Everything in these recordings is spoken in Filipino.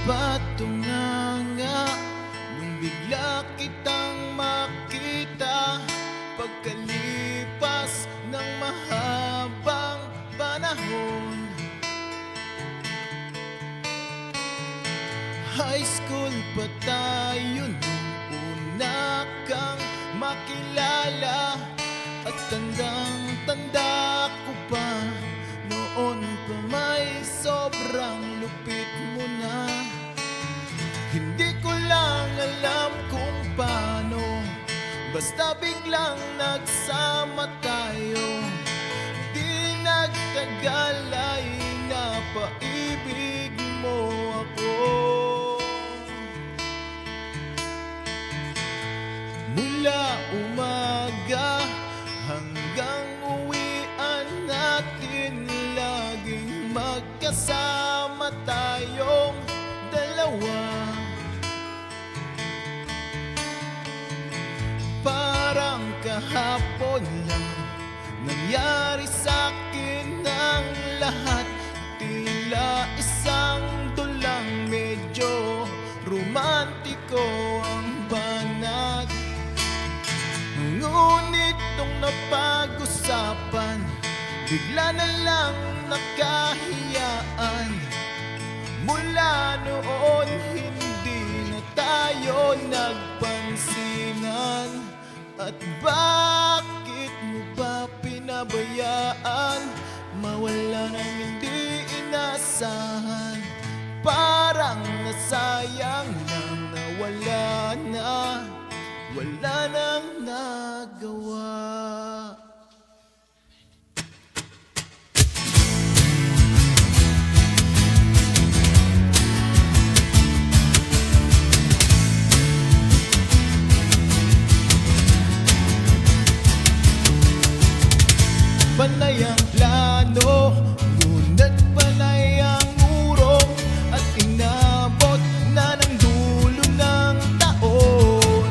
Napatunganga nung bigla kitang makita, pagkalipas ng mahabang panahon. High school pa tayo nung una kang makilala, at tandang-tanda ko pa, noon pa may sobrang lupit mo na. Hindi ko lang alam kung paano, basta biglang nagsama tayo. Di nagtagal ay napaibig mo ako. Mula umaga hanggang uwian natin, laging magkasama tayong dalawa. Parang kahapon lang nangyari sa'kin ang lahat. Tila isang dulang, medyo romantiko ang banat. Ngunit nung napag-usapan, bigla na lang nakahiyaan. Mula noon hindi na tayo nagpansinan. At bakit mo ba pinabayaan mawala ng hindi inasahan? Parang nasayang lang na wala nang nagawa. Panay ang plano, ngunit panay ang urong, at inabot na ng dulo ng taon.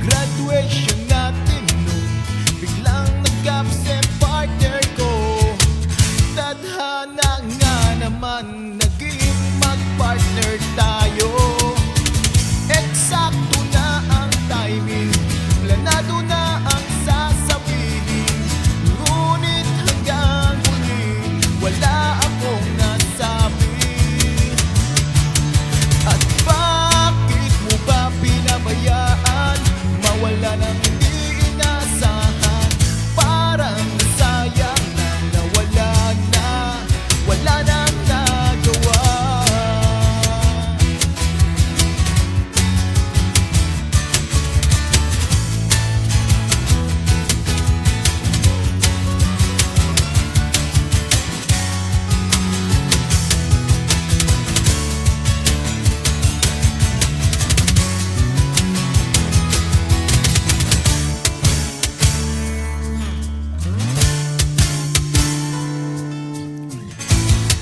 Graduation natin nun, biglang nag-absent partner ko. Tadhana nga naman, naging mag-partner tayo. Eksakto na ang timing, planado na ang sasabihin. Ngunit hanggang huli, wala akong nasabi. At bakit mo ba pinabayaan mawala ng hindi inasahan? Parang nasayang lang na wala nang nagawa.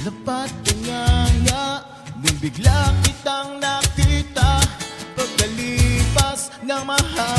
Napatunganga nung bigla kitang nakita, pagkalipas ng mahal.